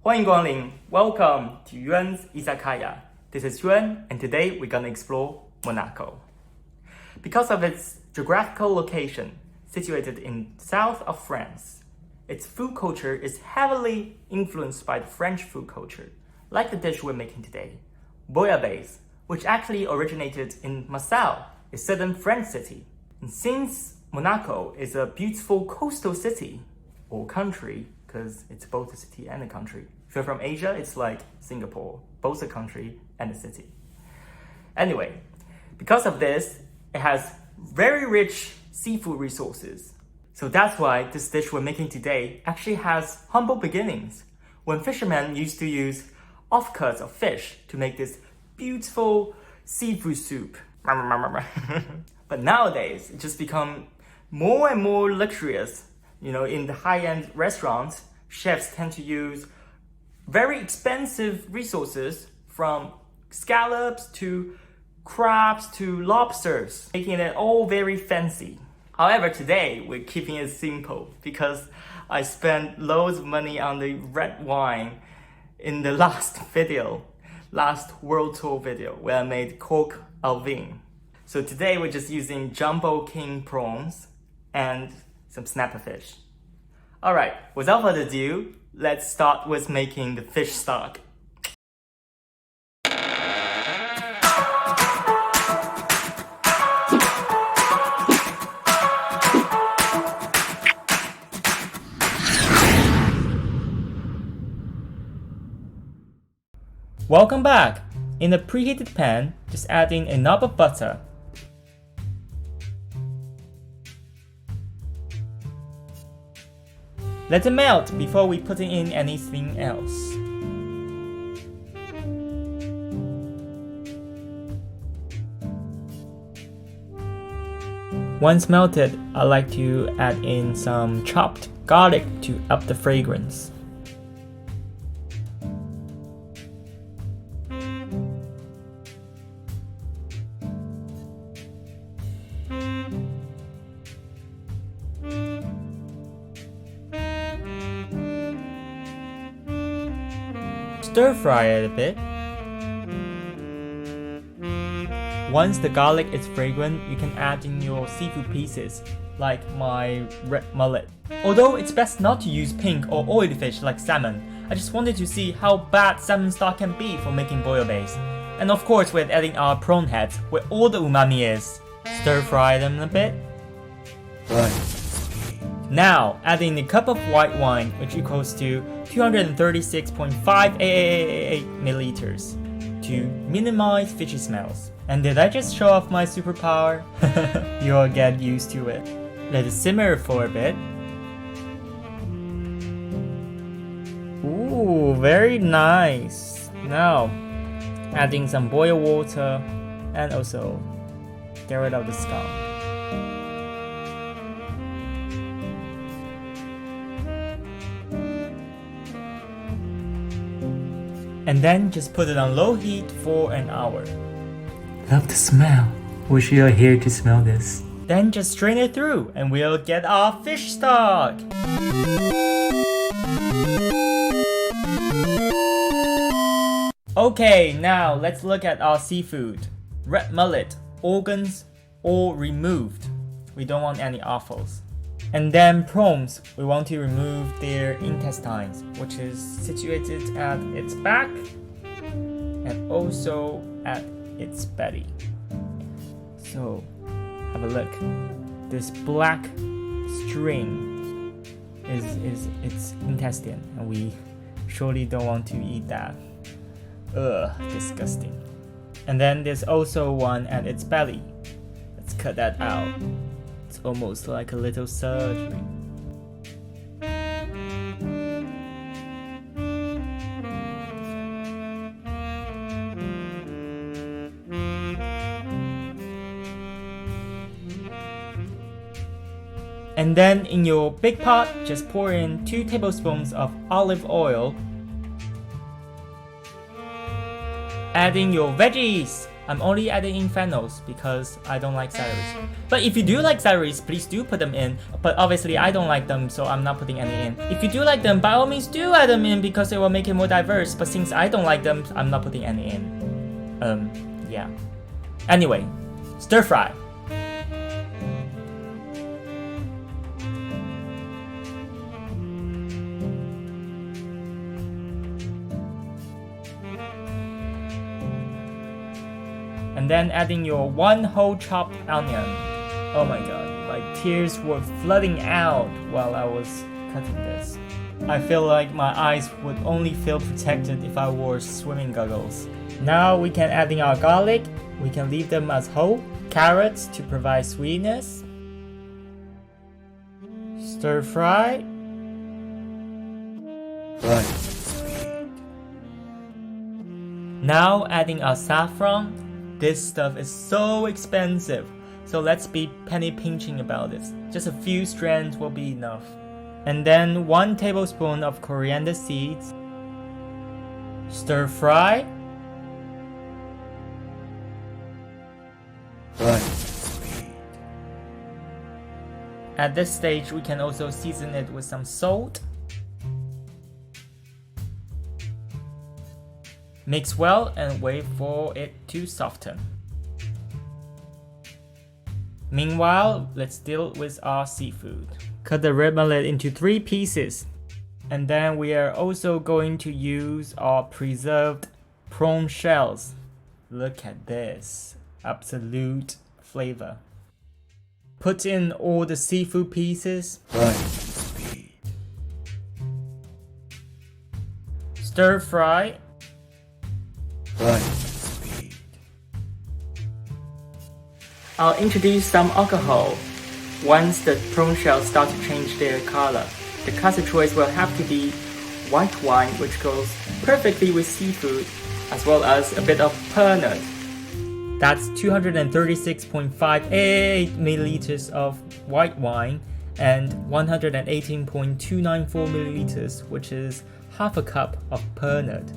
欢迎光临 Welcome to Yuan's Izakaya. This is Yuan, and today we're gonna explore Monaco. Because of its geographical location, situated in south of France, its food culture is heavily influenced by the French food culture, like the dish we're making today, Bouillabaisse, which actually originated in Marseille, a southern French city. And since Monaco is a beautiful coastal city, or country, because it's both a city and a country. If you're from Asia, it's like Singapore, both a country and a city. Anyway, because of this, it has very rich seafood resources. So that's why this dish we're making today actually has humble beginnings, when fishermen used to use offcuts of fish to make this beautiful seafood soup. But nowadays, it just become more and more luxurious. In the high-end restaurants, chefs tend to use very expensive resources, from scallops to crabs to lobsters, making it all very fancy. However, today we're keeping it simple because I spent loads of money on the red wine in the last world tour video, where I made coq au vin. So today we're just using jumbo king prawns and some snapper fish. Alright, without further ado, let's start with making the fish stock. Welcome back! In a preheated pan, just add in a knob of butter. Let it melt before we put in anything else. Once melted, I like to add in some chopped garlic to up the fragrance. Stir fry it a bit. Once the garlic is fragrant, you can add in your seafood pieces, like my red mullet. Although it's best not to use pink or oily fish like salmon, I just wanted to see how bad salmon stock can be for making bouillabaisse. And of course, we're adding our prawn heads, where all the umami is. Stir fry them a bit. Now, add in a cup of white wine, which equals to 236.5 milliliters, to minimize fishy smells. And did I just show off my superpower? You'll get used to it. Let it simmer for a bit. Ooh, very nice. Now, adding some boiled water and also get rid of the scum. And then just put it on low heat for an hour. Love the smell. Wish you were here to smell this. Then just strain it through and we'll get our fish stock. Okay, now let's look at our seafood. Red mullet, organs all removed. We don't want any offals. And then prawns, we want to remove their intestines, which is situated at its back and also at its belly. So, have a look. This black string is its intestine, and we surely don't want to eat that. Ugh, disgusting. And then there's also one at its belly. Let's cut that out. It's almost like a little surgery. And then in your big pot, just pour in 2 tablespoons of olive oil. Add in your veggies, I'm only adding in fennels because I don't like celeries. But if you do like celeries, please do put them in. But obviously I don't like them, so I'm not putting any in. If you do like them, by all means do add them in because it will make it more diverse. But since I don't like them, I'm not putting any in. Yeah. Anyway, stir fry. And then adding your 1 whole chopped onion. Oh my god, like tears were flooding out while I was cutting this. I feel like my eyes would only feel protected if I wore swimming goggles. Now we can add in our garlic. We can leave them as whole. Carrots to provide sweetness. Stir fry. Now adding our saffron. This stuff is so expensive, so let's be penny pinching about this. Just a few strands will be enough. And then 1 tablespoon of coriander seeds. Stir fry. At this stage, we can also season it with some salt. Mix well and wait for it to soften. Meanwhile, let's deal with our seafood. Cut the red mullet into 3 pieces. And then we are also going to use our preserved prawn shells. Look at this. Absolute flavor. Put in all the seafood pieces. Stir fry. I'll introduce some alcohol. Once the prawn shells start to change their color, the classic choice will have to be white wine, which goes perfectly with seafood, as well as a bit of Pernod. That's 236.58 milliliters of white wine and 118.294 milliliters, which is half a cup of Pernod.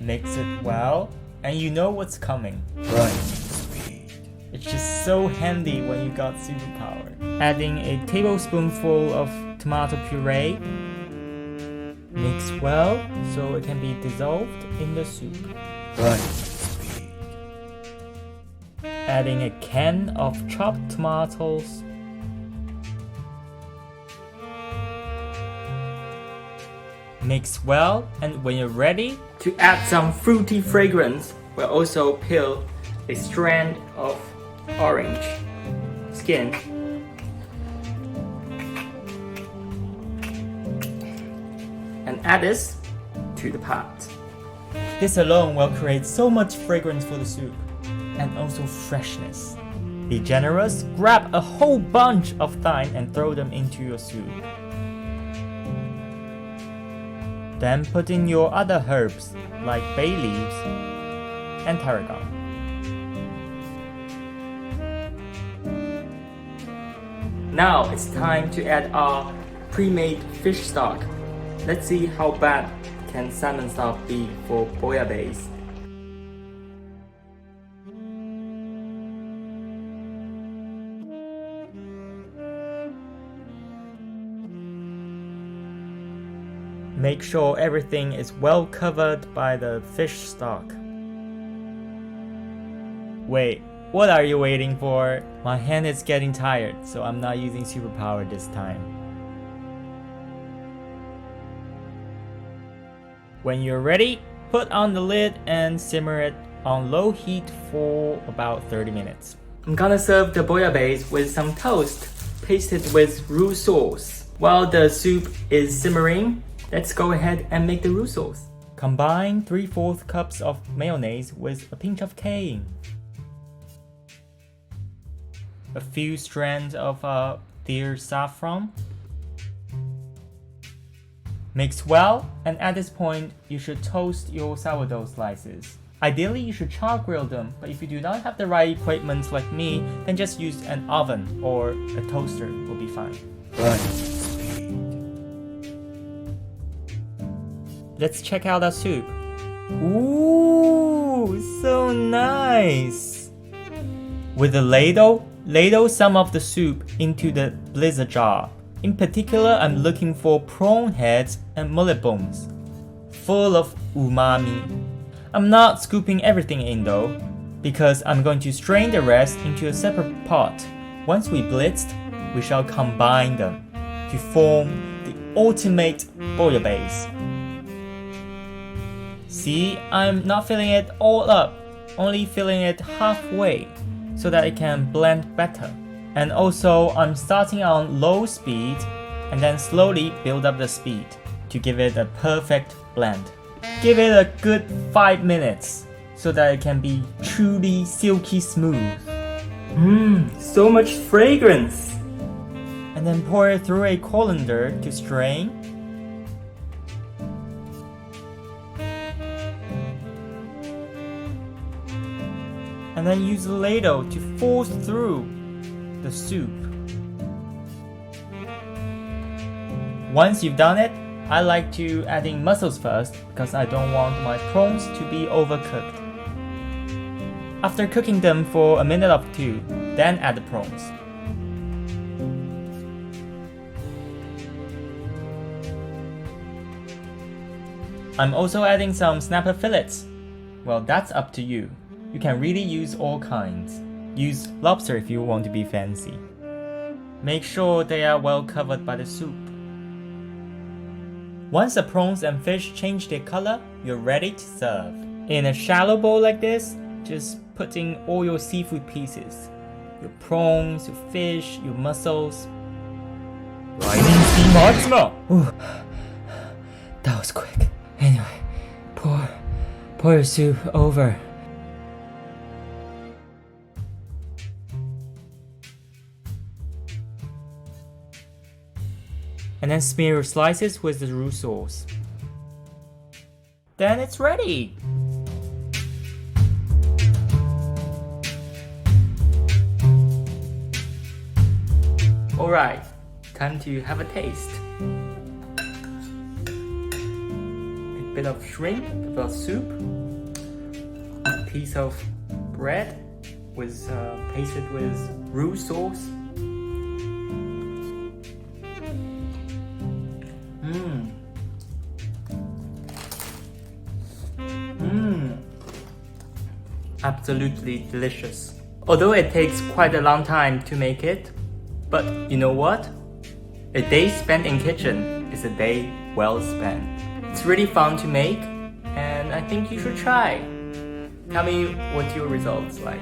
Mix it well, and you know what's coming. It's just so handy when you got superpower. Adding a tablespoonful of tomato puree. Mix well so it can be dissolved in the soup. Adding a can of chopped tomatoes. Mix well, and when you're ready, to add some fruity fragrance, we'll also peel a strand of orange skin and add this to the pot. This alone will create so much fragrance for the soup and also freshness. Be generous, grab a whole bunch of thyme and throw them into your soup. Then put in your other herbs like bay leaves and tarragon. Now it's time to add our pre-made fish stock. Let's see how bad can salmon stock be for bouillabaisse. Make sure everything is well covered by the fish stock. Wait, what are you waiting for? My hand is getting tired, so I'm not using superpower this time. When you're ready, put on the lid and simmer it on low heat for about 30 minutes. I'm gonna serve the bouillabaisse with some toast pasted with roux sauce. While the soup is simmering, let's go ahead and make the roux sauce. Combine 3/4 cups of mayonnaise with a pinch of cayenne. A few strands of deer saffron. Mix well, and at this point, you should toast your sourdough slices. Ideally, you should char grill them, but if you do not have the right equipment like me, then just use an oven or a toaster will be fine. Let's check out our soup. Ooh, so nice! With a ladle, ladle some of the soup into the blizzard jar. In particular, I'm looking for prawn heads and mullet bones, full of umami. I'm not scooping everything in though, because I'm going to strain the rest into a separate pot. Once we blitzed, we shall combine them to form the ultimate bouillabaisse. See, I'm not filling it all up, only filling it halfway so that it can blend better. And also, I'm starting on low speed and then slowly build up the speed to give it a perfect blend. Give it a good 5 minutes so that it can be truly silky smooth. So much fragrance! And then pour it through a colander to strain. And then use a ladle to force through the soup. Once you've done it, I like to add in mussels first because I don't want my prawns to be overcooked. After cooking them for a minute or two, then add the prawns. I'm also adding some snapper fillets. Well, that's up to you. You can really use all kinds. Use lobster if you want to be fancy. Make sure they are well covered by the soup. Once the prawns and fish change their color, you're ready to serve. In a shallow bowl like this, just put in all your seafood pieces. Your prawns, your fish, your mussels. Rising steam hot smell! Ooh, that was quick. Anyway, pour your soup over. And then smear your slices with the roux sauce. Then it's ready! Alright, time to have a taste. A bit of shrimp, a bit of soup, a piece of bread with pasted with roux sauce. Absolutely delicious. Although it takes quite a long time to make it, but you know what? A day spent in kitchen is a day well spent. It's really fun to make, and I think you should try. Tell me what your results like.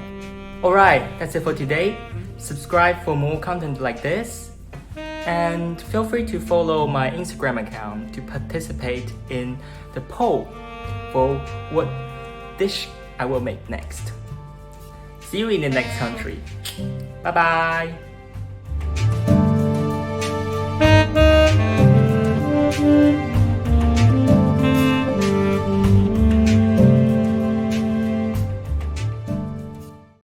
Alright, that's it for today. Subscribe for more content like this, and feel free to follow my Instagram account to participate in the poll for what dish I will make next. See you in the next country. Bye bye.